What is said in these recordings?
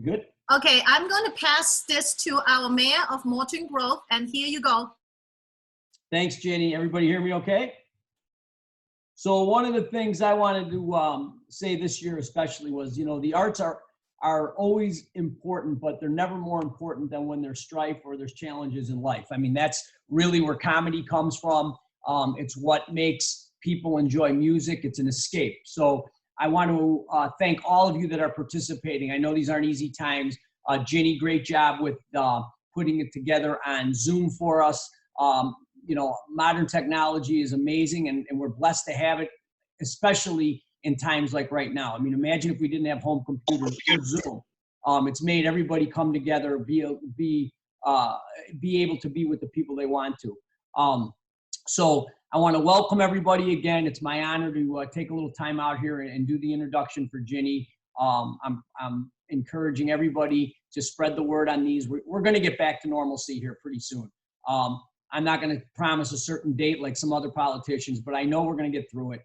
Good? Okay, I'm going to pass this to our mayor of Morton Grove, and here you go. Thanks, Jenny. Everybody hear me okay? So one of the things I wanted to say this year especially was, the arts are always important, but they're never more important than when there's strife or there's challenges in life. I mean, that's really where comedy comes from. It's what makes people enjoy music. It's an escape. So I want to thank all of you that are participating. I know these aren't easy times. Ginny, great job with putting it together on Zoom for us. Modern technology is amazing, and we're blessed to have it, especially in times like right now. I mean, imagine if we didn't have home computers or Zoom. It's made everybody come together, be able to be with the people they want to. So I want to welcome everybody again. It's my honor to take a little time out here and do the introduction for Ginny. I'm encouraging everybody to spread the word on these. We're going to get back to normalcy here pretty soon. I'm not going to promise a certain date like some other politicians, but I know we're going to get through it.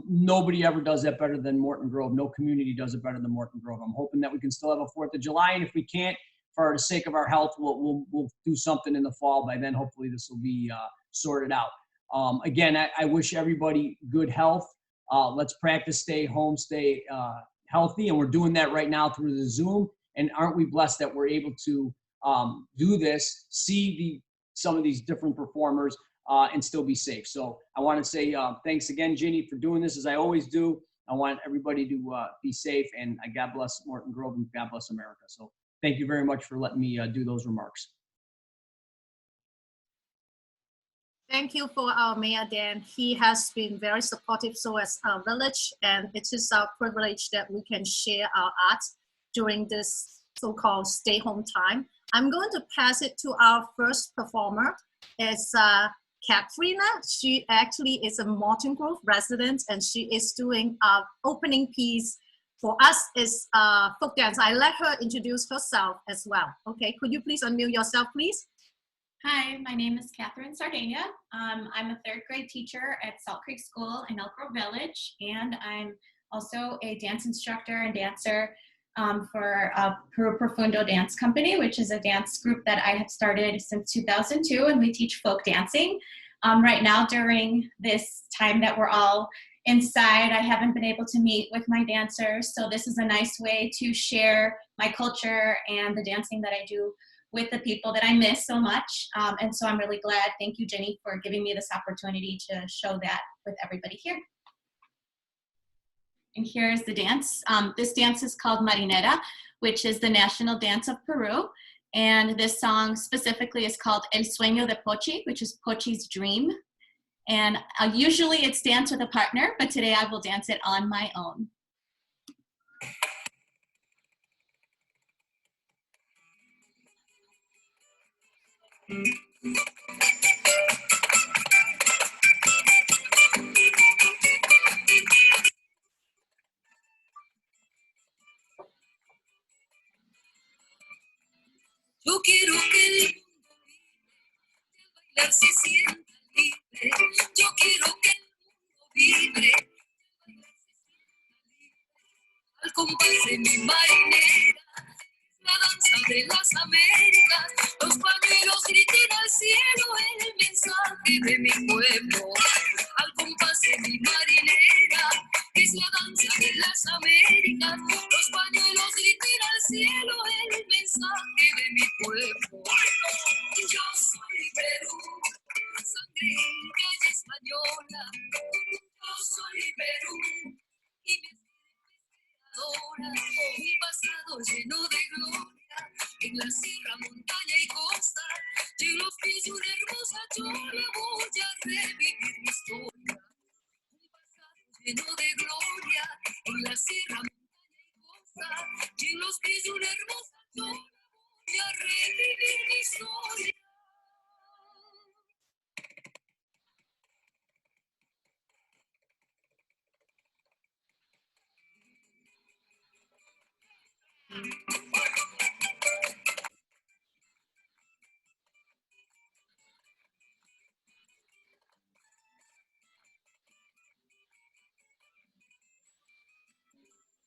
Nobody ever does that better than Morton Grove. No community does it better than Morton Grove. I'm hoping that we can still have a 4th of July, and if we can't, for the sake of our health, we'll do something in the fall. By then, hopefully this will be sorted out. Again, I wish everybody good health. Let's practice stay home, stay healthy, and we're doing that right now through the Zoom. And aren't we blessed that we're able to do this, see some of these different performers, and still be safe. So I want to say thanks again, Ginny, for doing this as I always do. I want everybody to be safe, and God bless Morton Grove and God bless America. So thank you very much for letting me do those remarks. Thank you for our mayor, Dan. He has been very supportive so as our village, and it is our privilege that we can share our art during this so-called stay-home time. I'm going to pass it to our first performer. It's Katharina. She actually is a Morton Grove resident, and she is doing our opening piece for us is folk dance. I let her introduce herself as well. Okay, could you please unmute yourself, please? Hi, my name is Catherine Sardania. I'm a 3rd grade teacher at Salt Creek School in Elk Grove Village, and I'm also a dance instructor and dancer for Peru Profundo Dance Company, which is a dance group that I have started since 2002, and we teach folk dancing. Right now, during this time that we're all inside, I haven't been able to meet with my dancers, so this is a nice way to share my culture and the dancing that I do with the people that I miss so much. And so I'm really glad. Thank you, Jenny, for giving me this opportunity to show that with everybody here. And here's the dance. This dance is called Marinera, which is the national dance of Peru. And this song specifically is called El Sueño de Pochi, which is Pochi's dream. And usually it's danced with a partner, but today I will dance it on my own. Yo quiero que el mundo bailar se sienta libre. Yo quiero que el mundo vibre. Al compás de mi marinera, la danza de las Américas, los pañuelos griten al cielo el mensaje de mi pueblo. Al compás de mi marinera, es la danza de las Américas, los pañuelos griten al cielo el mensaje de mi pueblo. Yo soy Perú, sangre inca y española. Yo soy Perú y mi un pasado lleno de gloria, en la sierra, montaña y costa, y en los pies de una hermosa chola voy a revivir mi historia. Un pasado lleno de gloria, en la sierra, montaña y costa, y en los pies de una hermosa chola voy a revivir mi historia.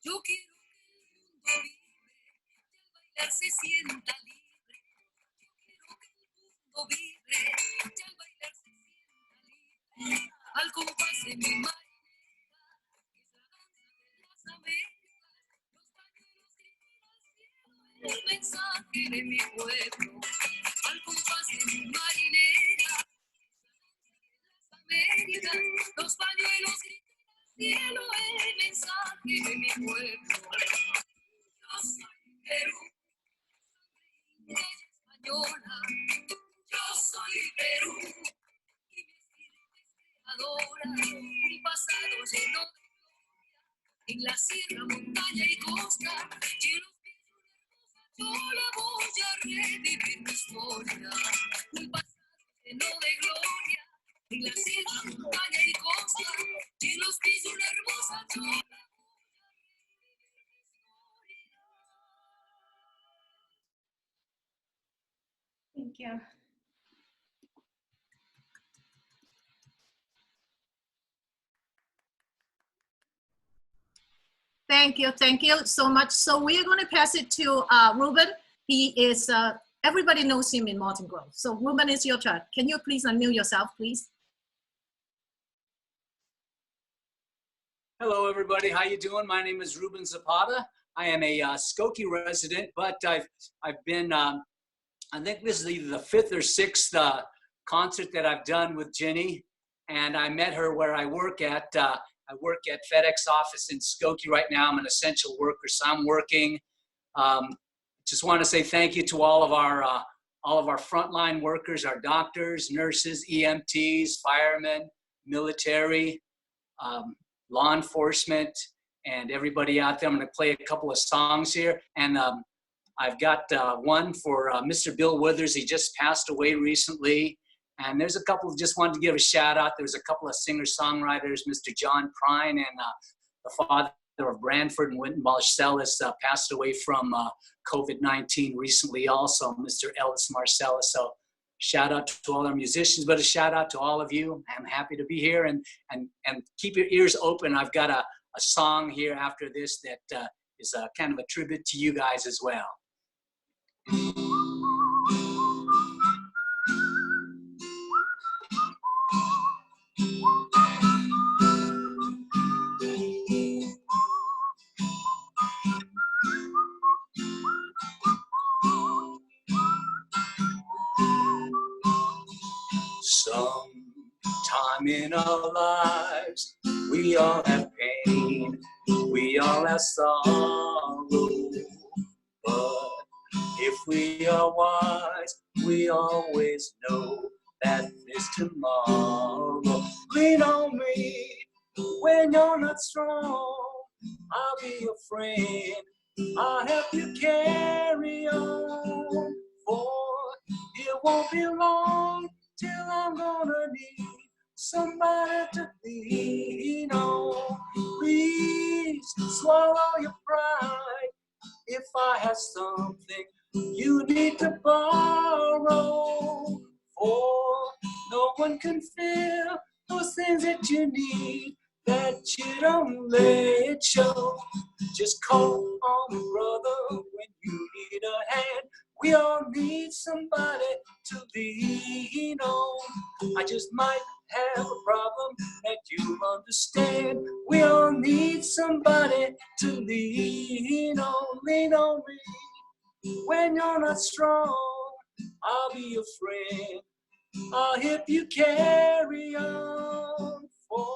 Yo quiero que el mundo vibre, bailar se sienta libre. Yo quiero que el mundo vibre, y al bailar se sienta libre. Al compás de mi marinera, es la danza de las Américas. Los pañuelos gritan al cielo el mensaje de mi pueblo. Al compás de mi marinera, Américas, los pañuelos gritan al cielo el mensaje de mi pueblo. Yo soy Perú, india y española. Yo soy Perú y mi sirve es creadora. Un pasado lleno de gloria en la sierra, montaña y costa. Y en los pies de una hermosa chola voy a revivir mi historia. Un pasado lleno de gloria en la sierra, montaña y costa. Y en los pies de una hermosa chola. Thank you. Thank you so much. So we're going to pass it to Ruben. He is, everybody knows him in Morton Grove. So Ruben, it's your turn. Can you please unmute yourself, please? Hello, everybody. How you doing? My name is Ruben Zapata. I am a Skokie resident, but I've been, I think this is either the 5th or 6th concert that I've done with Ginny, and I met her where I work at. I work at FedEx office in Skokie right now. I'm an essential worker, so I'm working. Just want to say thank you to all of our frontline workers, our doctors, nurses, EMTs, firemen, military, law enforcement, and everybody out there. I'm going to play a couple of songs here, and I've got one for Mr. Bill Withers. He just passed away recently. And there's a couple, just wanted to give a shout out. There's a couple of singer-songwriters, Mr. John Prine and the father of Branford and Wynton Marcellus passed away from COVID-19 recently also, Mr. Ellis Marcellus. So shout out to all our musicians, but a shout out to all of you. I'm happy to be here and keep your ears open. I've got a song here after this that is kind of a tribute to you guys as well. Sometime in our lives, we all have pain, we all have sorrow, but if we are wise, we always know that there's tomorrow. Lean on me when you're not strong, I'll be your friend, I'll help you carry on, for it won't be long till I'm gonna need somebody to lean on. Please swallow your pride if I have something you need to borrow, for no one can fill those things that you need that you don't let show. Just call on me, brother, when you need a hand. We all need somebody to lean on. I just might have a problem that you understand. We all need somebody to lean on. Lean on me when you're not strong. I'll be your friend, I'll help you carry on, for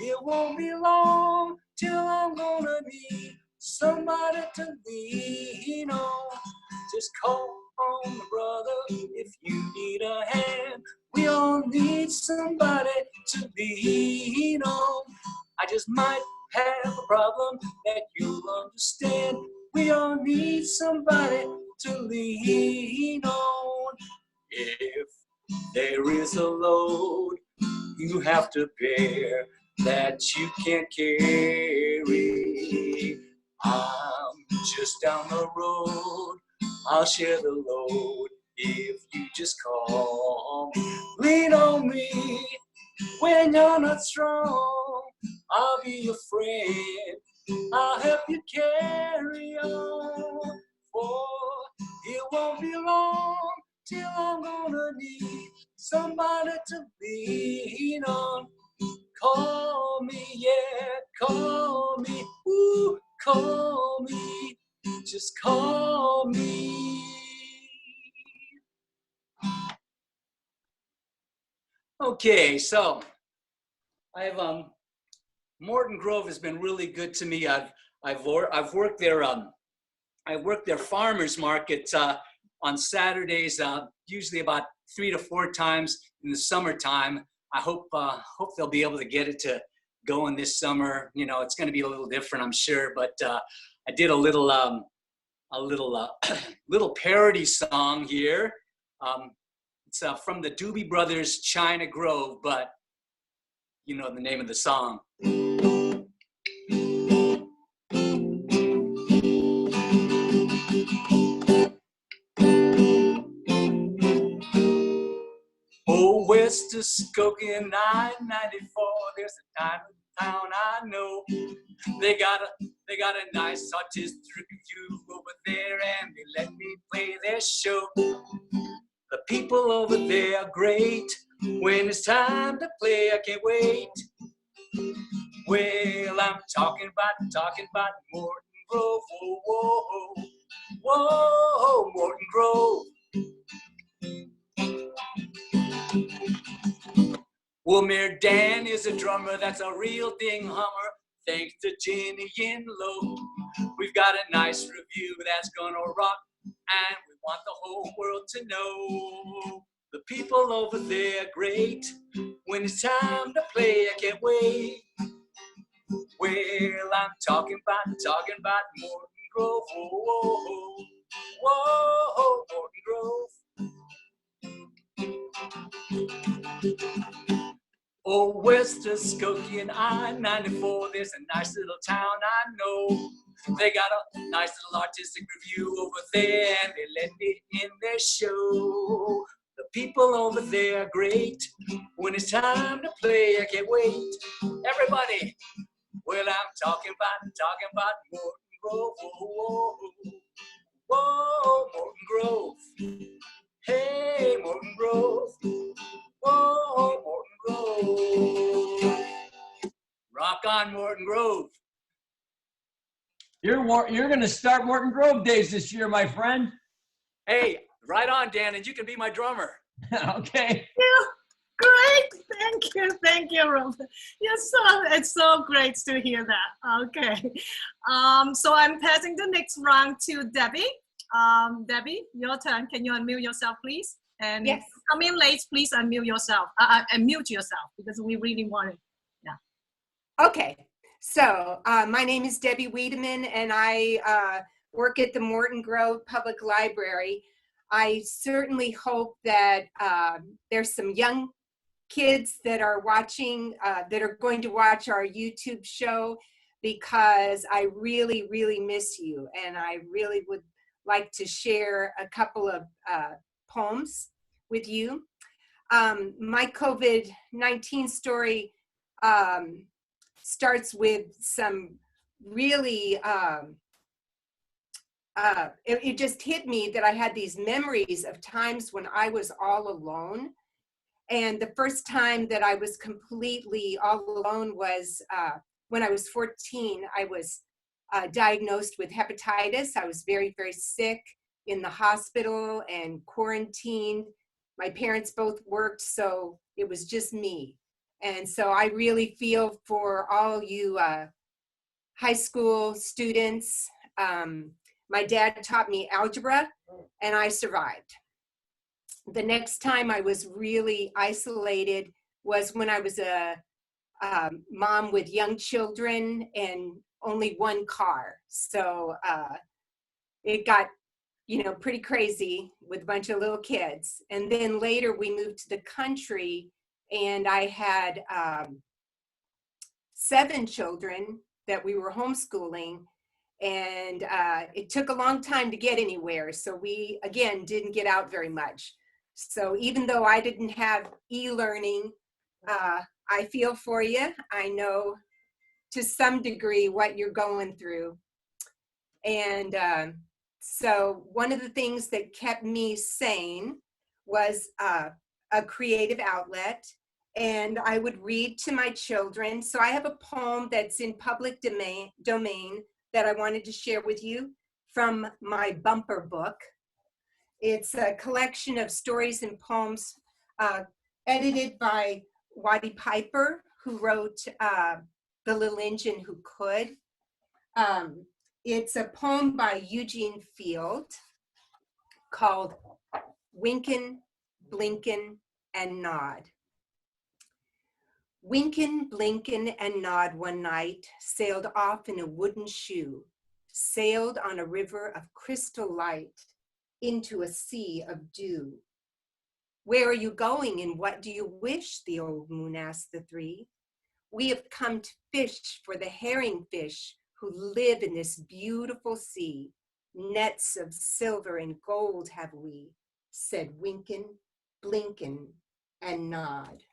it won't be long till I'm gonna need somebody to lean on. Just call on the brother if you need a hand. We all need somebody to lean on. I just might have a problem that you'll understand. We all need somebody to lean on. If there is a load you have to bear that you can't carry, I'm just down the road, I'll share the load if you just call me. Lean on me when you're not strong, I'll be your friend, I'll help you carry on, for need somebody to lean on. Call me, yeah, call me, ooh, call me, just call me. Okay, so I've Morton Grove has been really good to me. I've worked their farmers market on Saturdays, usually about 3 to 4 times in the summertime. I hope they'll be able to get it to going this summer. You know, it's going to be a little different, I'm sure. But I did a little little parody song here. It's from the Doobie Brothers' China Grove, but you know the name of the song. Oh, West of Skokie, 994, there's a tiny town I know. They got a nice artistic review over there, and they let me play their show. The people over there are great. When it's time to play, I can't wait. Well, I'm talking about Morton Grove. Whoa, whoa, whoa, Morton Grove. Well, Mayor Dan is a drummer, that's a real ding hummer. Thanks to Jenny and Low, we've got a nice review that's gonna rock, and we want the whole world to know. The people over there are great. When it's time to play, I can't wait. Well, I'm talking about Morton Grove. Whoa, whoa, whoa, Morton Grove. Oh, West of Skokie and I-94, there's a nice little town I know. They got a nice little artistic review over there, and they let me in their show. The people over there are great. When it's time to play, I can't wait. Everybody, well, I'm talking about Morton Grove. Whoa, whoa, whoa, Morton Grove. Hey, Morton Grove. Whoa, Morton Grove. Rock on, Morton Grove. You're going to start Morton Grove days this year, my friend. Hey, right on, Dan, and you can be my drummer. Okay. Yeah, great. Thank you, Robert. Yes, it's so great to hear that. Okay. So I'm passing the next round to Debbie. Debbie, your turn. Can you unmute yourself, please? And yes. Come in late, please unmute yourself. Unmute yourself because we really want it. Yeah. Okay. So my name is Debbie Wiedemann, and I work at the Morton Grove Public Library. I certainly hope that there's some young kids that are watching, that are going to watch our YouTube show, because I really, really miss you. And I really would like to share a couple of poems with you. My COVID-19 story starts with some really, it just hit me that I had these memories of times when I was all alone. And the first time that I was completely all alone was when I was 14. I was diagnosed with hepatitis. I was very, very sick, in the hospital and quarantined. My parents both worked, so it was just me. And so I really feel for all you high school students. My dad taught me algebra, and I survived. The next time I was really isolated was when I was a mom with young children and only one car. So it got, pretty crazy with a bunch of little kids. And then later we moved to the country, and I had 7 children that we were homeschooling. And it took a long time to get anywhere. So we, again, didn't get out very much. So even though I didn't have e-learning, I feel for you. I know to some degree what you're going through. And so one of the things that kept me sane was a creative outlet, and I would read to my children. So I have a poem that's in public domain that I wanted to share with you from my bumper book. It's a collection of stories and poems edited by Waddy Piper, who wrote The Little Engine Who Could. It's a poem by Eugene Field called Winkin', Blinkin', and Nod. Winkin', blinkin', and Nod one night sailed off in a wooden shoe, sailed on a river of crystal light into a sea of dew. Where are you going and what do you wish? The old moon asked the three. We have come to fish for the herring fish who live in this beautiful sea. Nets of silver and gold have we, said Winkin', Blinkin', and Nod.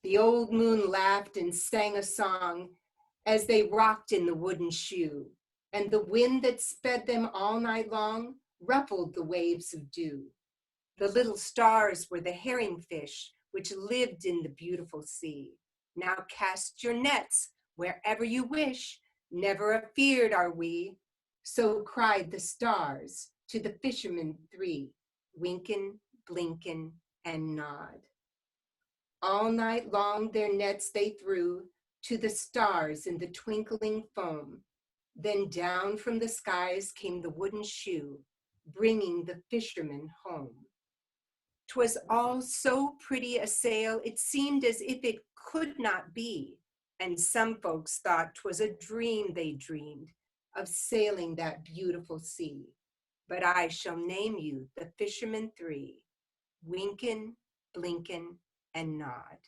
The old moon laughed and sang a song as they rocked in the wooden shoe, and the wind that sped them all night long ruffled the waves of dew. The little stars were the herring fish which lived in the beautiful sea. Now cast your nets wherever you wish, never afeared are we. So cried the stars to the fishermen three, Winkin', Blinkin', and Nod. All night long their nets they threw to the stars in the twinkling foam. Then down from the skies came the wooden shoe, bringing the fishermen home. 'Twas all so pretty a sail, it seemed as if it could not be, and some folks thought 'twas a dream they dreamed of sailing that beautiful sea. But I shall name you the fishermen three, Winkin', Blinkin', and Nod.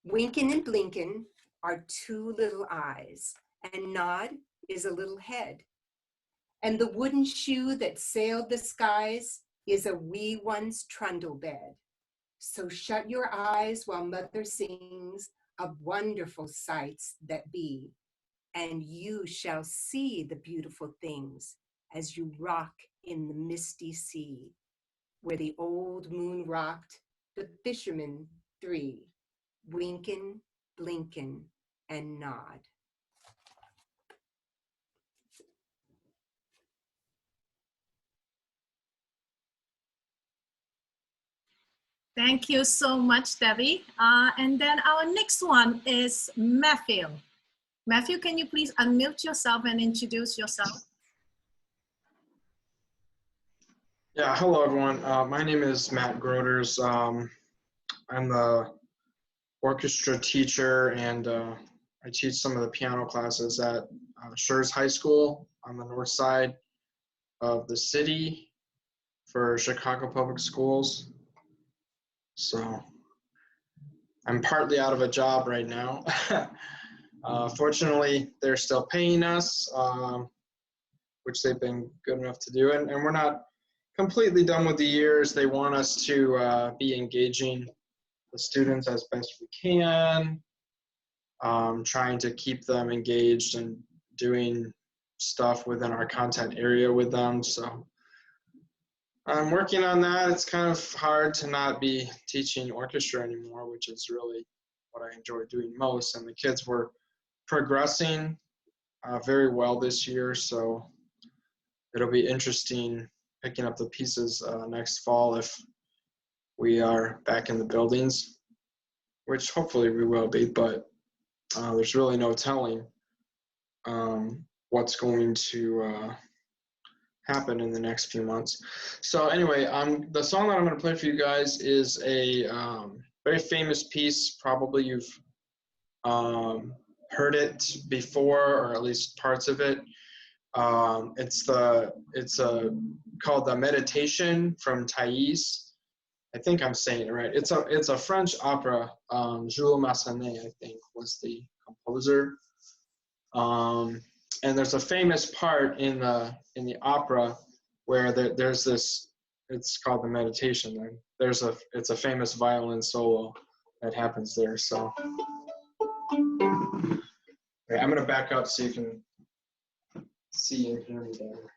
Winkin' and Blinkin' are two little eyes, and Nod is a little head. And the wooden shoe that sailed the skies is a wee one's trundle bed. So shut your eyes while mother sings of wonderful sights that be, and you shall see the beautiful things as you rock in the misty sea, where the old moon rocked the fishermen three, Winkin', Blinkin', and Nod. Thank you so much, Debbie. And then our next one is Matthew. Matthew, can you please unmute yourself and introduce yourself? Yeah, hello everyone. My name is Matt Groders. I'm the orchestra teacher and I teach some of the piano classes at Schurz High School on the north side of the city for Chicago Public Schools. So I'm partly out of a job right now. Fortunately, they're still paying us, which they've been good enough to do. And we're not completely done with the years. They want us to be engaging the students as best we can, trying to keep them engaged and doing stuff within our content area with them. So I'm working on that. It's kind of hard to not be teaching orchestra anymore, which is really what I enjoy doing most. And the kids were progressing very well this year, so it'll be interesting picking up the pieces next fall if we are back in the buildings, which hopefully we will be, but there's really no telling what's going to happen in the next few months. So anyway, the song that I'm going to play for you guys is a very famous piece. Probably you've heard it before, or at least parts of it. It's called the Meditation from Thais. I think I'm saying it right. It's a French opera. Jules Massenet, I think, was the composer. And there's a famous part in the opera where there's this. It's called the Meditation. And it's a famous violin solo that happens there. So okay, I'm gonna back up so you can see and hear me better.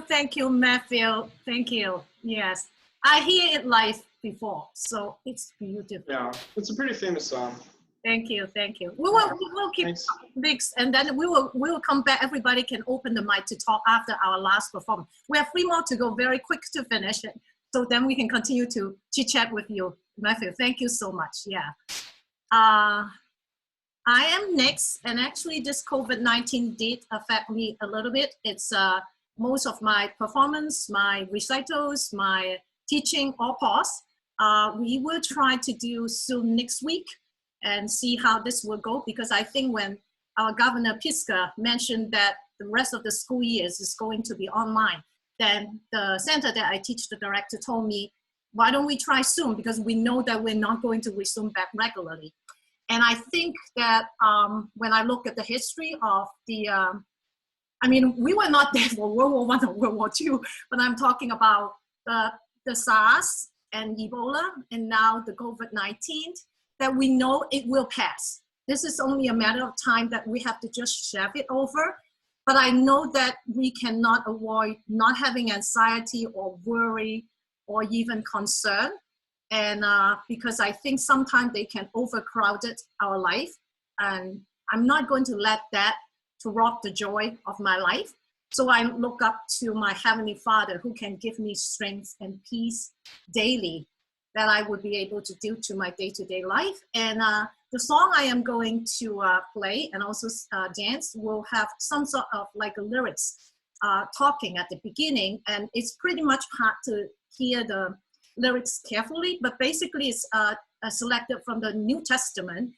Thank you, Matthew. Thank you. Yes, I hear it live before, so it's beautiful. Yeah, it's a pretty famous song. Thank you, thank you. We will keep Thanks. mix, and then we will come back. Everybody can open the mic to talk after our last performance. We have 3 more to go, very quick to finish it. So then we can continue to chit chat with you, Matthew. Thank you so much. Yeah. I am next, and actually this COVID-19 did affect me a little bit. It's most of my performance, my recitals, my teaching all paused. We will try to do Zoom next week and see how this will go, because I think when our Governor Piska mentioned that the rest of the school years is going to be online, then the center that I teach, the director told me, why don't we try Zoom? Because we know that we're not going to resume back regularly. And I think that when I look at the history of the, I mean, we were not there for World War I or World War II, but I'm talking about the SARS and Ebola, and now the COVID-19, that we know it will pass. This is only a matter of time that we have to just shove it over. But I know that we cannot avoid not having anxiety or worry or even concern. And because I think sometimes they can overcrowd our life, and I'm not going to let that to rob the joy of my life. So I look up to my Heavenly Father, who can give me strength and peace daily that I would be able to do to my day-to-day life. And the song I am going to play and also dance will have some sort of like a lyrics talking at the beginning, and it's pretty much hard to hear the lyrics carefully, but basically it's selected from the New Testament,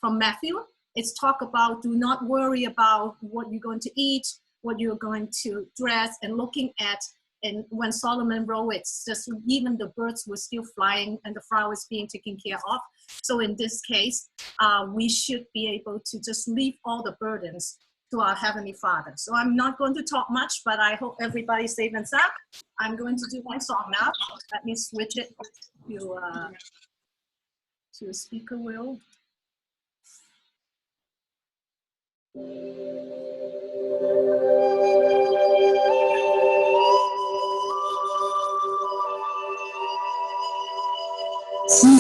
from Matthew. It's talk about do not worry about what you're going to eat, what you're going to dress, and looking at, and when Solomon wrote it, just even the birds were still flying and the flowers being taken care of. So in this case, we should be able to just leave all the burdens to our Heavenly Father. So I'm not going to talk much, but I hope everybody's safe and sound. I'm going to do my song now. Let me switch it to speaker wheel. See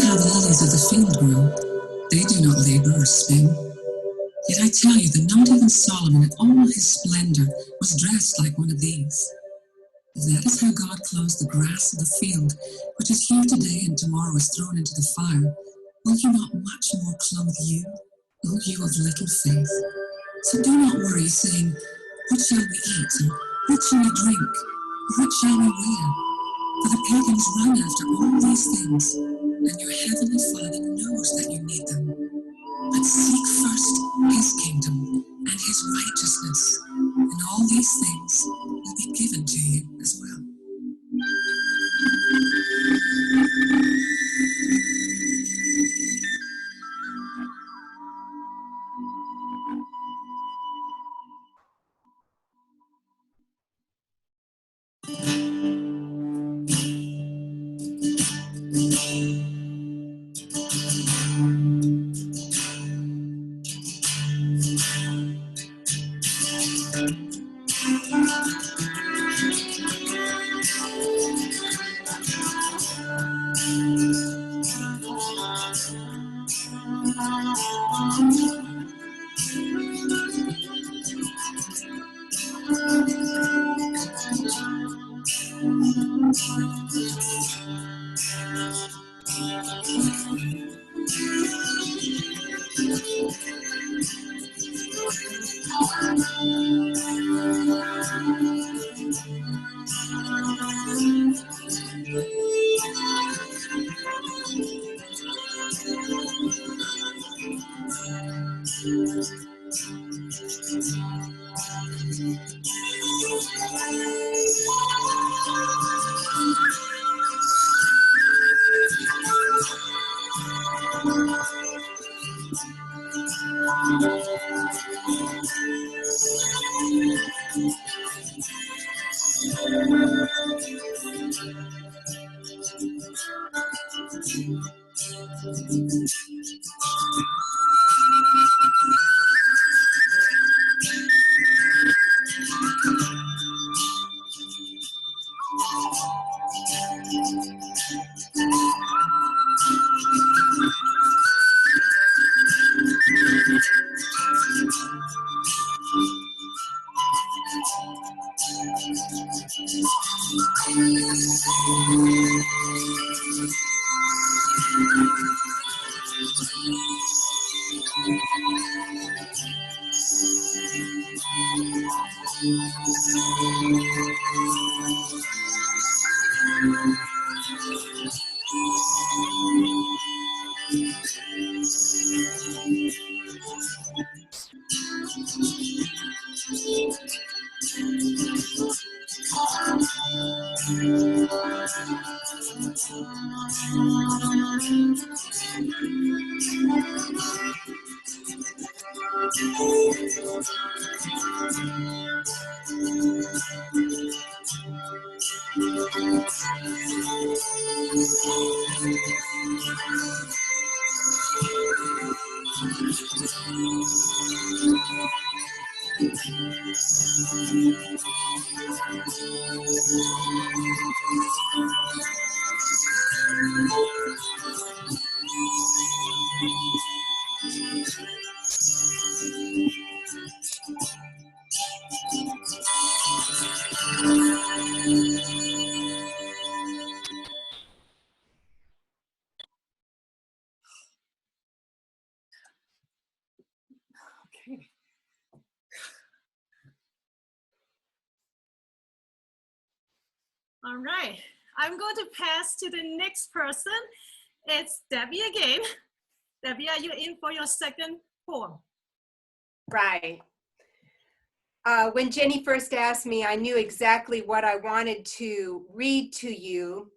how the lilies of the field grow. They do not labor or spin. Yet I tell you that not even Solomon in all his splendor was dressed like one of these. If that is how God clothes the grass of the field, which is here today and tomorrow is thrown into the fire, will he not much more clothe you, O you of little faith? So do not worry, saying, what shall we eat, and what shall we drink, or what shall we wear? For the pagans run after all these things, and your heavenly Father knows that you need them. But seek first his kingdom and his righteousness, and all these things will be given to you as well. Okay. All right, I'm going to pass to the next person. It's Debbie again. Debbie, are you in for your second poem? Right. When Jenny first asked me, I knew exactly what I wanted to read to you.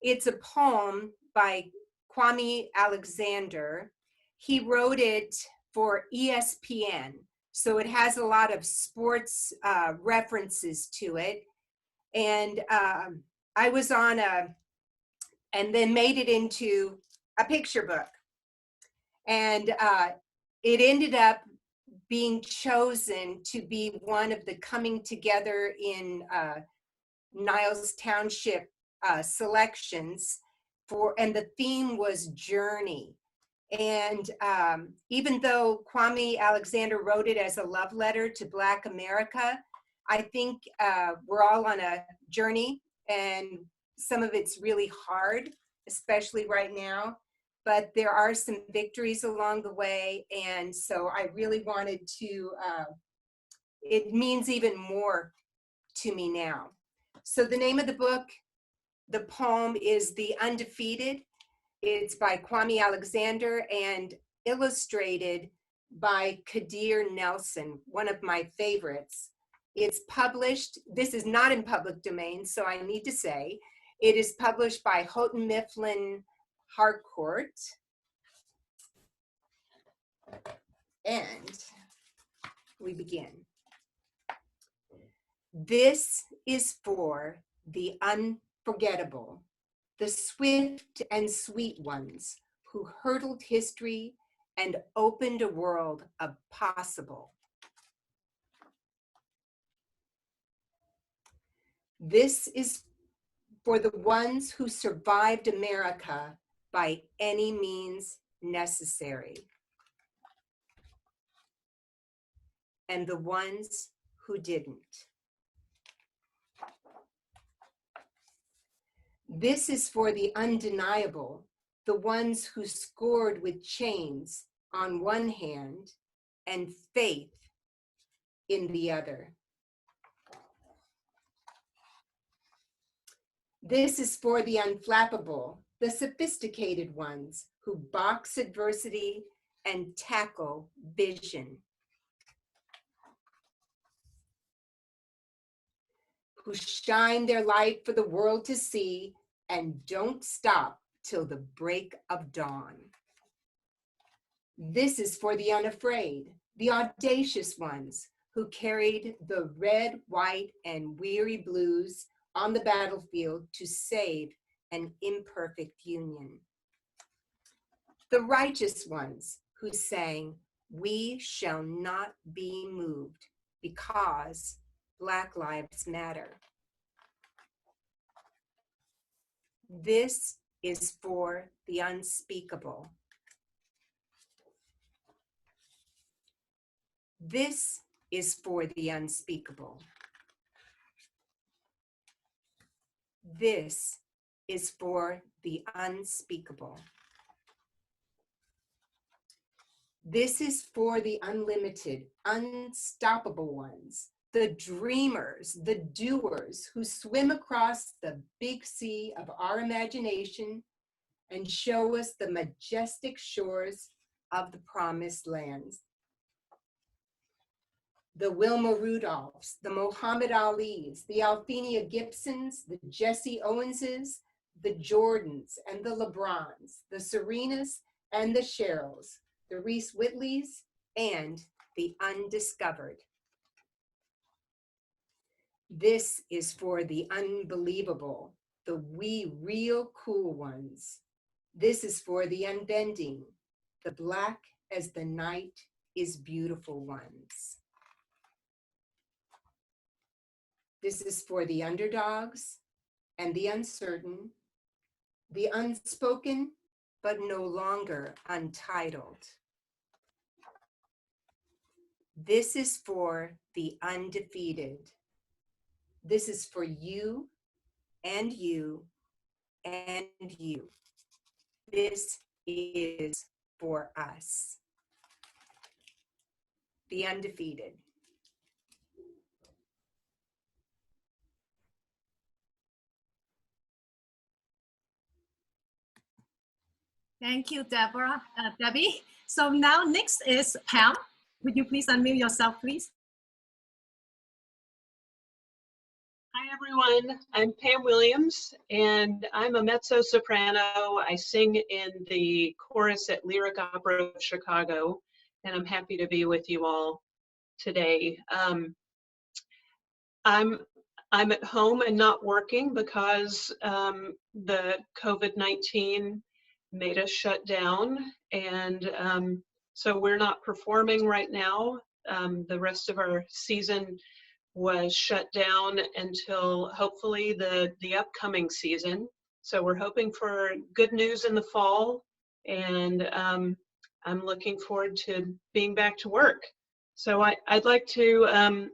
It's a poem by Kwame Alexander. He wrote it for ESPN, so it has a lot of sports references to it. And I was on and then made it into a picture book. And it ended up being chosen to be one of the coming together in Niles Township selections and the theme was journey. And even though Kwame Alexander wrote it as a love letter to Black America, I think we're all on a journey, and some of it's really hard, especially right now. But there are some victories along the way, and so I really wanted to, it means even more to me now. So the name of the book, the poem is The Undefeated. It's by Kwame Alexander and illustrated by Kadir Nelson, one of my favorites. It's published, this is not in public domain, so I need to say, it is published by Houghton Mifflin Harcourt. And we begin. This is for the unforgettable, the swift and sweet ones who hurdled history and opened a world of possible. This is for the ones who survived America by any means necessary, and the ones who didn't. This is for the undeniable, the ones who scored with chains on one hand and faith in the other. This is for the unflappable, the sophisticated ones who box adversity and tackle vision, who shine their light for the world to see and don't stop till the break of dawn. This is for the unafraid, the audacious ones who carried the red, white, and weary blues on the battlefield to save an imperfect union. The righteous ones who sang, "We shall not be moved because Black Lives Matter." This is for the unspeakable. This is for the unspeakable. This is for the unspeakable. This is for the unlimited, unstoppable ones, the dreamers, the doers who swim across the big sea of our imagination and show us the majestic shores of the promised lands. The Wilma Rudolphs, the Muhammad Alis, the Althenia Gibsons, the Jesse Owenses, the Jordans and the LeBrons, the Serenas and the Cheryls, the Reese Whitleys, and the undiscovered. This is for the unbelievable, the we real cool ones. This is for the unbending, the black as the night is beautiful ones. This is for the underdogs and the uncertain, the unspoken, but no longer untitled. This is for the undefeated. This is for you and you and you. This is for us, the undefeated. Thank you, Debbie. So now next is Pam. Would you please unmute yourself, please? Hi, everyone. I'm Pam Williams, and I'm a mezzo-soprano. I sing in the chorus at Lyric Opera of Chicago, and I'm happy to be with you all today. I'm at home and not working because the COVID-19 made us shut down, and so we're not performing right now. The rest of our season was shut down until hopefully the upcoming season. So we're hoping for good news in the fall, and I'm looking forward to being back to work. So I'd like to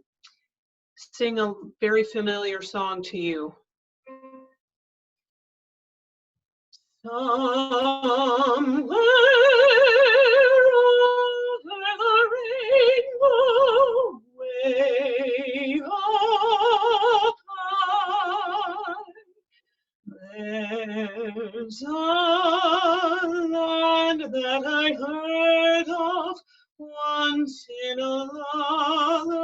sing a very familiar song to you. Somewhere over the rainbow, way up high, there's a land that I heard of once in a lullaby.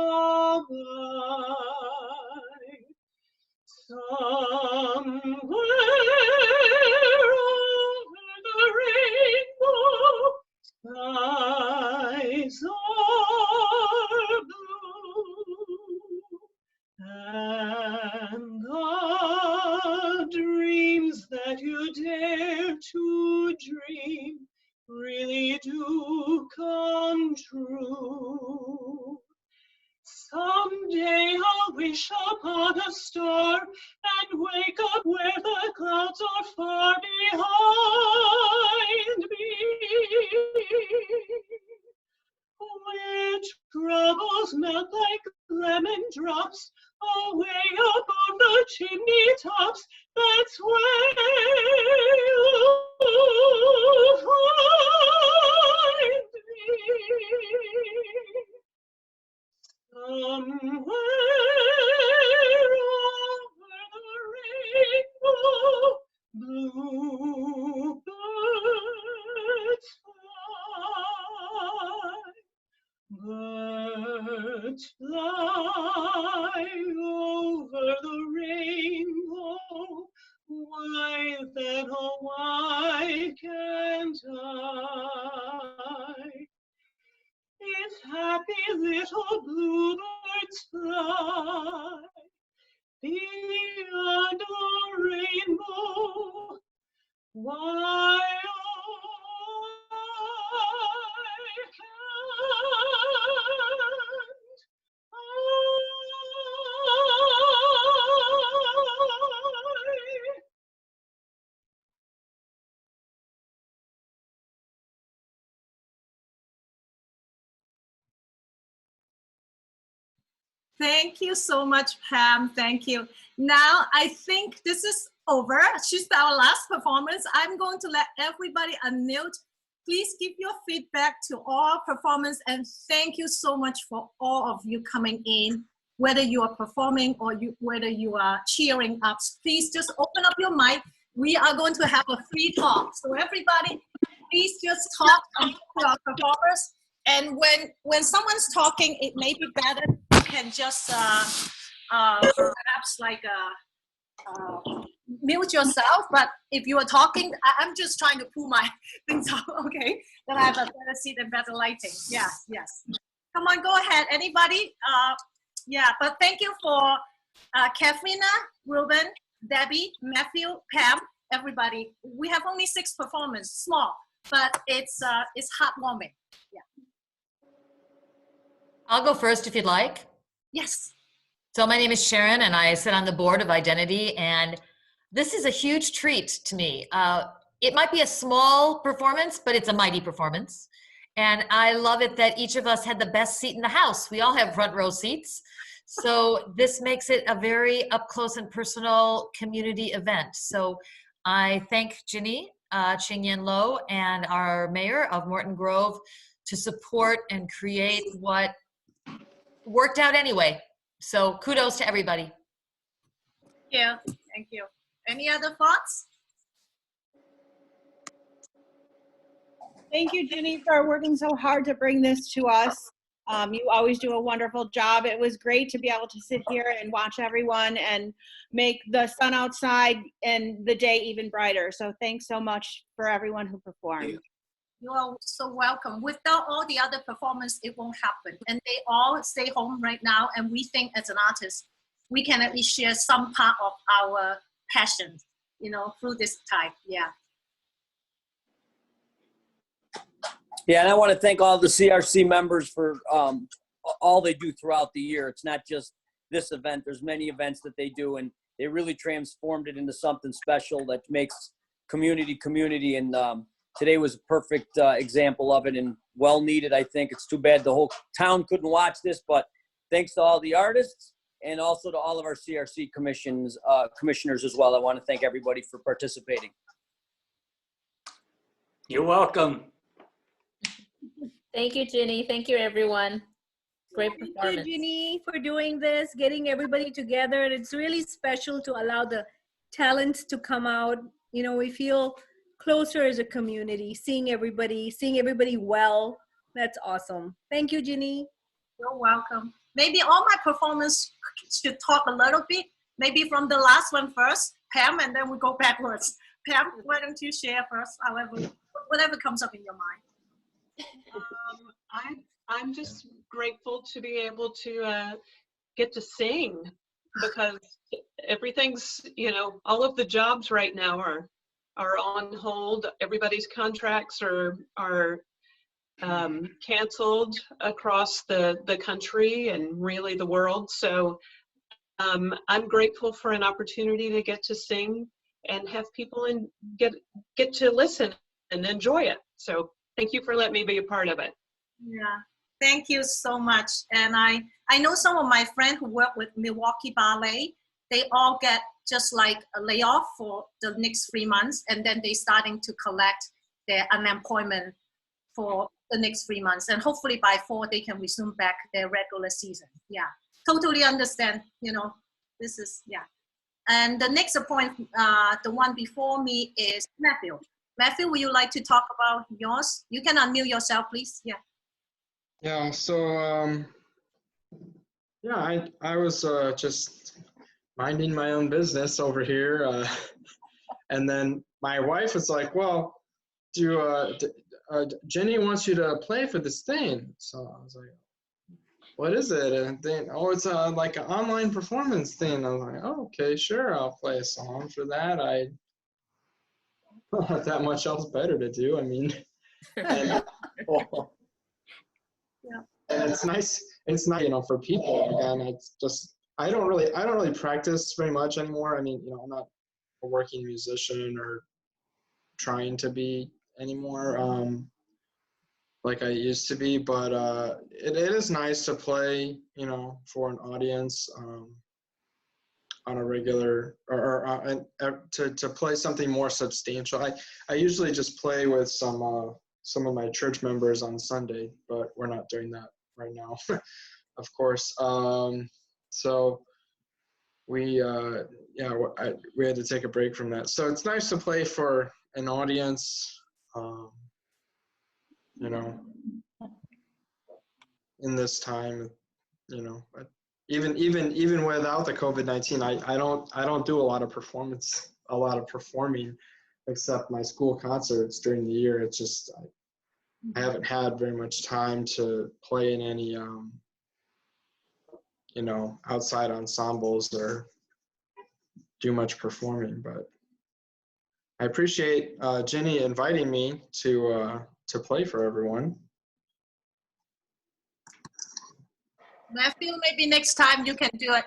Somewhere over the rainbow, skies are blue, and the dreams that you dare to dream really do come true. Someday I'll wish upon a star and wake up where the clouds are far behind me. Where troubles melt like lemon drops away above the chimney tops, that's where you'll find me. Somewhere over the rainbow, bluebirds fly. Birds fly over the rainbow. Why then, oh, why can't I? If happy little bluebirds fly beyond the rainbow, why I can't. Thank you so much, Pam. Thank you. Now, I think this is over. She's our last performance. I'm going to let everybody unmute. Please give your feedback to all performers, and thank you so much for all of you coming in, whether you are performing or whether you are cheering up. Please just open up your mic. We are going to have a free talk. So everybody, please just talk to our performers. And when someone's talking, it may be better you can just perhaps like mute yourself. But if you are talking, I'm just trying to pull my things out, okay? Then I have a better seat and better lighting. Yes, yes. Come on, go ahead. Anybody? Yeah, but thank you for Katharina, Ruben, Debbie, Matthew, Pam, everybody. We have only 6 performers, small, but it's heartwarming. Yeah. I'll go first if you'd like. Yes. So my name is Sharon and I sit on the board of Identity, and this is a huge treat to me. It might be a small performance, but it's a mighty performance. And I love it that each of us had the best seat in the house. We all have front row seats. So this makes it a very up close and personal community event. So I thank Ginny Ching-Yen Lo and our mayor of Morton Grove to support and create what worked out anyway. So kudos to everybody. Yeah, thank you. Any other thoughts? Thank you, Ginny, for working so hard to bring this to us. You always do a wonderful job. It was great to be able to sit here and watch everyone and make the sun outside and the day even brighter. So thanks so much for everyone who performed. You are so welcome. Without all the other performers, it won't happen. And they all stay home right now. And we think as an artist, we can at least share some part of our passion, you know, through this time. Yeah. Yeah, and I want to thank all the CRC members for all they do throughout the year. It's not just this event. There's many events that they do, and they really transformed it into something special that makes community. And today was a perfect example of it, and well needed, I think. It's too bad the whole town couldn't watch this, but thanks to all the artists and also to all of our CRC commissioners as well. I want to thank everybody for participating. You're welcome. Thank you, Ginny. Thank you, everyone. Great performance. Thank you, Ginny, for doing this, getting everybody together. It's really special to allow the talents to come out. You know, we feel closer as a community, seeing everybody well. That's awesome. Thank you, Ginny. You're welcome. Maybe all my performers should talk a little bit, maybe from the last one first, Pam, and then we go backwards. Pam, why don't you share first, however, whatever comes up in your mind. I'm just grateful to be able to get to sing, because everything's, you know, all of the jobs right now are on hold. Everybody's contracts are canceled across the country and really the world. So I'm grateful for an opportunity to get to sing and have people and get to listen and enjoy it. So thank you for letting me be a part of it. Yeah, thank you so much. And I know some of my friends who work with Milwaukee Ballet, they all get just like a layoff for the next 3 months, and then they starting to collect their unemployment for the next 3 months. And hopefully by fall, they can resume back their regular season. Yeah, totally understand, you know, this is, yeah. And the next point, the one before me is Matthew. Matthew, would you like to talk about yours? You can unmute yourself, please. Yeah. Yeah, so yeah, I was just minding my own business over here, and then my wife was like, "Well, Jenny wants you to play for this thing." So I was like, "What is it?" And then, "Oh, it's like an online performance thing." I was like, "Oh, okay, sure, I'll play a song for that. I don't have that much else better to do. I mean, and, well, Yeah. and it's nice, you know, for people. Again, it's just I don't really practice very much anymore. I mean, you know, I'm not a working musician or trying to be anymore, like I used to be, but it is nice to play, you know, for an audience on a regular, and to play something more substantial. I usually just play with some of my church members on Sunday, but we're not doing that right now, of course. So we we had to take a break from that. So it's nice to play for an audience, you know, in this time, you know. But even without the COVID-19, I don't do a lot of performing, except my school concerts during the year. It's just I haven't had very much time to play in any you know, outside ensembles or do much performing. But I appreciate Jenny inviting me to play for everyone. Matthew, maybe next time you can do it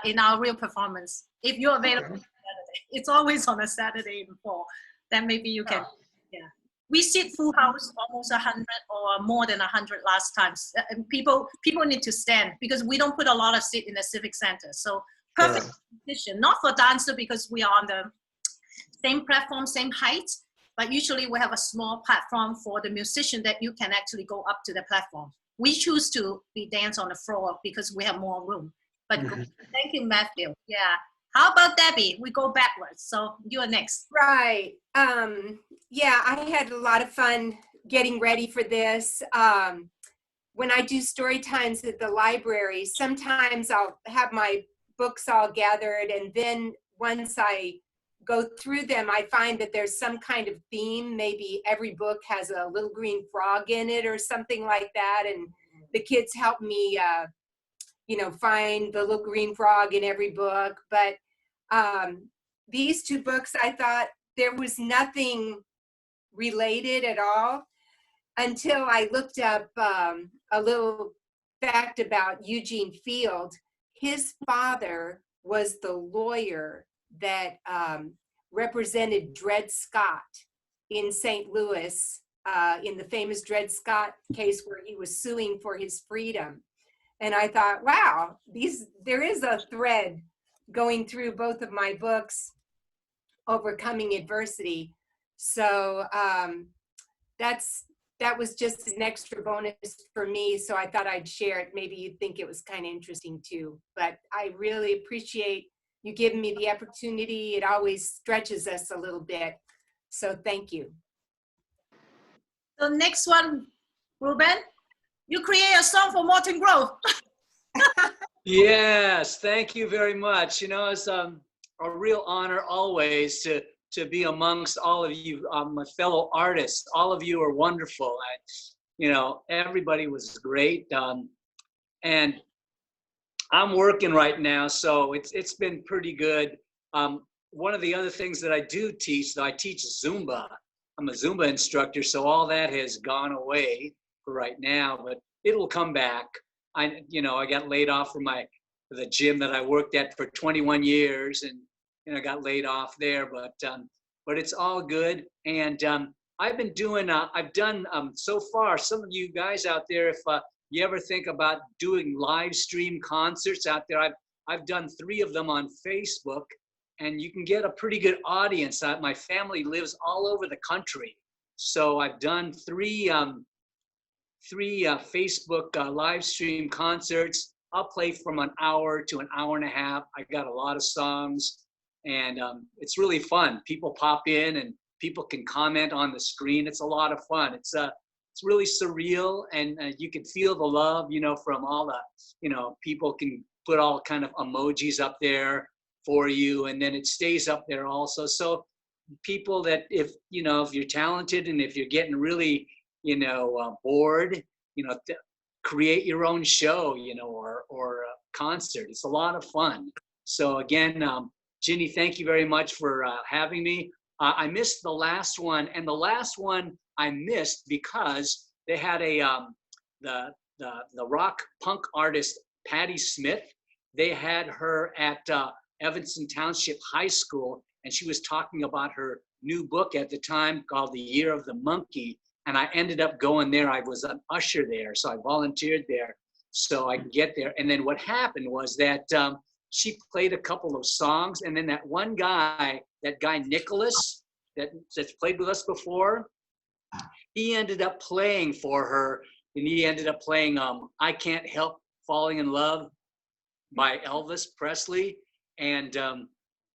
in our real performance. If you're available on Saturday. It's always on a Saturday in fall. Then maybe you can, yeah. We sit full house, almost 100 or more than 100 last time. And people need to stand because we don't put a lot of seat in the civic center. So perfect position, not for dancer because we are on the same platform, same height, but usually we have a small platform for the musician that you can actually go up to the platform. We choose to be dance on the floor because we have more room. But thank you, Matthew. Yeah. How about Debbie? We go backwards. So you're next. Right. Yeah, I had a lot of fun getting ready for this. When I do story times at the library, sometimes I'll have my books all gathered, and then once I go through them, I find that there's some kind of theme. Maybe every book has a little green frog in it or something like that, and the kids help me you know, find the little green frog in every book. But these two books, I thought there was nothing related at all until I looked up a little fact about Eugene Field. His father was the lawyer that represented Dred Scott in St. Louis in the famous Dred Scott case where he was suing for his freedom. And I thought, wow, there is a thread going through both of my books, overcoming adversity. So that was just an extra bonus for me. So I thought I'd share it. Maybe you'd think it was kind of interesting too. But I really appreciate you giving me the opportunity. It always stretches us a little bit. So thank you. So next one, Ruben, you create a song for Morton Grove. Yes, thank you very much. You know, it's a real honor always to be amongst all of you, my fellow artists. All of you are wonderful. You know, everybody was great. And I'm working right now, so it's been pretty good. One of the other things that I do teach, I teach Zumba. I'm a Zumba instructor, so all that has gone away for right now, but it will come back. I got laid off from my the gym that I worked at for 21 years, and I got laid off there, but it's all good. And I've been doing, I've done so far, some of you guys out there, if you ever think about doing live stream concerts out there, I've done 3 of them on Facebook, and you can get a pretty good audience. My family lives all over the country. So I've done 3 Facebook live stream concerts. I'll play from an hour to an hour and a half. I got a lot of songs, and it's really fun. People pop in and people can comment on the screen. It's a lot of fun. It's really surreal, and you can feel the love, from all the, people can put all kind of emojis up there for you, and then it stays up there also. So people that, if you're talented and if you're getting really, bored, create your own show, or a concert. It's a lot of fun. So again, Ginny, thank you very much for having me. I missed the last one, and the last one I missed because they had the rock punk artist Patti Smith. They had her at Evanston Township High School, and she was talking about her new book at the time called The Year of the Monkey. And I ended up going there. I was an usher there, so I volunteered there so I could get there. And then what happened was that she played a couple of songs, and then that one guy, Nicholas, that's played with us before, he ended up playing for her, and he ended up playing I Can't Help Falling in Love by Elvis Presley. And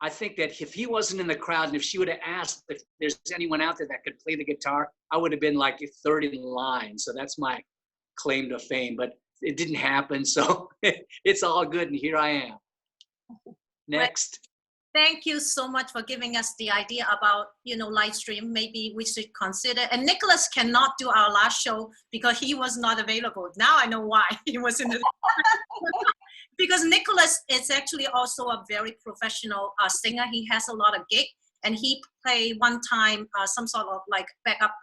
I think that if he wasn't in the crowd, and if she would have asked if there's anyone out there that could play the guitar, I would have been like 3rd in line. So that's my claim to fame, but it didn't happen. So it's all good, and here I am. Next. Thank you so much for giving us the idea about, live stream. Maybe we should consider. And Nicholas cannot do our last show because he was not available. Now I know why he was in the. Because Nicholas is actually also a very professional singer. He has a lot of gigs, and he played one time some sort of like backup,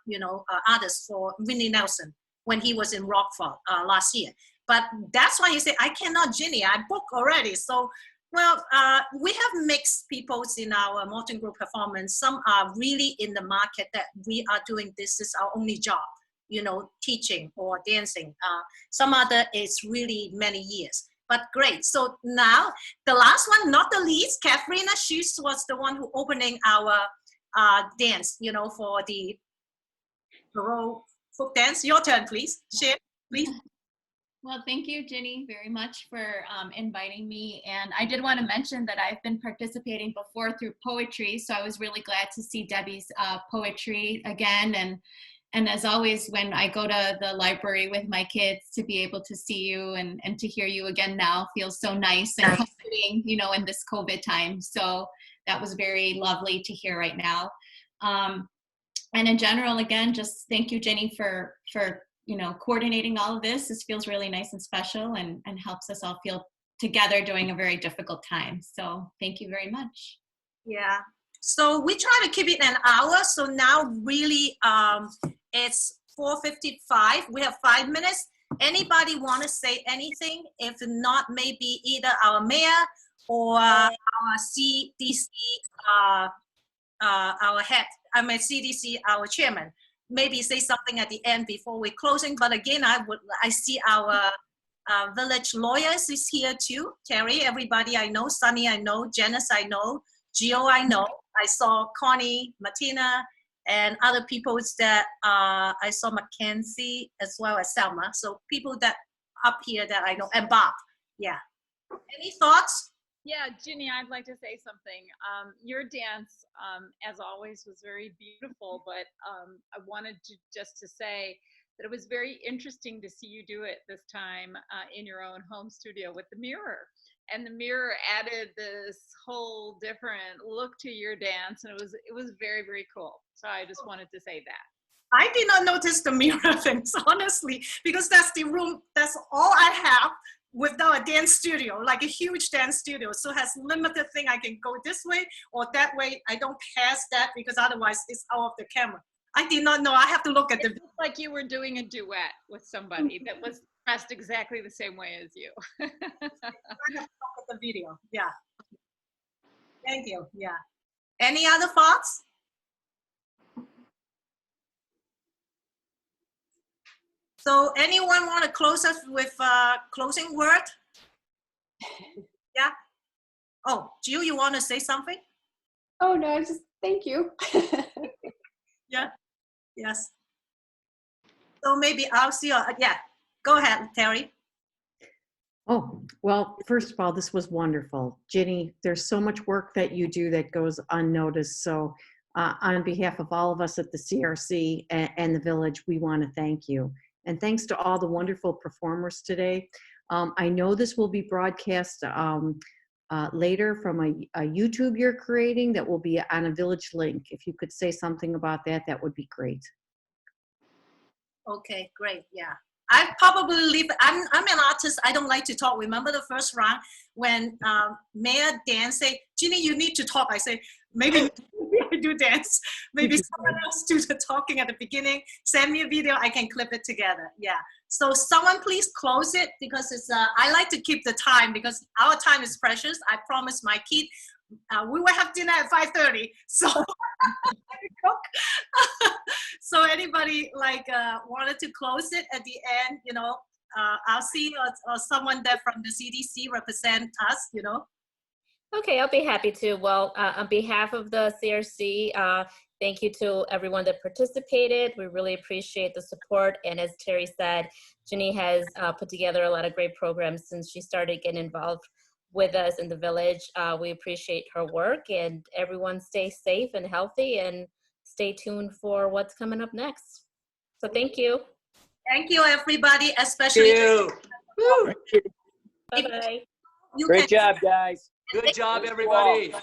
artist for Vinnie Nelson when he was in Rockford last year. But that's why you say, I cannot, Ginny, I booked already. So, well, we have mixed people in our Morton Group performance. Some are really in the market that we are doing this is our only job, teaching or dancing. Some other is really many years. But great. So now the last one, not the least, Katharina, she was the one who opening our dance, for the Baroque folk dance. Your turn, please. Share, please. Well, thank you, Ginny, very much for inviting me. And I did want to mention that I've been participating before through poetry. So I was really glad to see Debbie's poetry again. And as always, when I go to the library with my kids, to be able to see you and to hear you again now feels so nice and comforting, in this COVID time. So that was very lovely to hear right now. And in general, again, just thank you, Jenny, for coordinating all of this. This feels really nice and special and helps us all feel together during a very difficult time. So thank you very much. Yeah. So we try to keep it an hour. So now really it's 4:55. We have 5 minutes. Anybody want to say anything? If not, maybe either our mayor or our CDC, our head, CDC, our chairman, maybe say something at the end before we're closing. But again, I see our village lawyers is here too. Terry, everybody I know, Sunny I know, Janice I know, Gio I know. I saw Connie, Martina, and other people that I saw Mackenzie as well as Selma. So people that up here that I know, and Bob. Yeah. Any thoughts? Yeah, Ginny, I'd like to say something. Your dance, as always, was very beautiful, but I wanted to say that it was very interesting to see you do it this time in your own home studio with the mirror. And the mirror added this whole different look to your dance, and it was very, very cool. So I just wanted to say that. I did not notice the mirror things, honestly, because that's the room, that's all I have without a dance studio, like a huge dance studio. So it has limited thing. I can go this way or that way. I don't pass that because otherwise it's out of the camera. I did not know. I have to look at the. It looked like you were doing a duet with somebody that was dressed exactly the same way as you. video. Yeah. Thank you. Yeah. Any other thoughts? So anyone want to close us with closing word? Yeah. Oh, Jill, you want to say something? Oh no, just thank you. Yeah. Yes. So maybe I'll see you. Yeah. Go ahead, Terry. Oh, well, first of all, this was wonderful. Ginny, there's so much work that you do that goes unnoticed. So on behalf of all of us at the CRC and the village, we want to thank you. And thanks to all the wonderful performers today. I know this will be broadcast later from a YouTube you're creating that will be on a village link. If you could say something about that, that would be great. Okay, great. Yeah. I probably leave. I'm an artist. I don't like to talk. Remember the first round when Mayor Dan said, Ginny, you need to talk. I say, maybe I do dance. Maybe someone else do the talking at the beginning. Send me a video. I can clip it together. Yeah. So someone please close it because it's. I like to keep the time because our time is precious. I promised my kid we will have dinner at 5:30. So. So anybody like wanted to close it at the end, you know, I'll see or someone that from the CDC represent us, you know. Okay, I'll be happy to. Well, on behalf of the CRC, thank you to everyone that participated. We really appreciate the support. And as Terry said, Ginny has put together a lot of great programs since she started getting involved with us in the village. We appreciate her work, and everyone stay safe and healthy and stay tuned for what's coming up next. So thank you. Thank you, everybody, especially. Bye-bye. Great job, guys. Good job, everybody.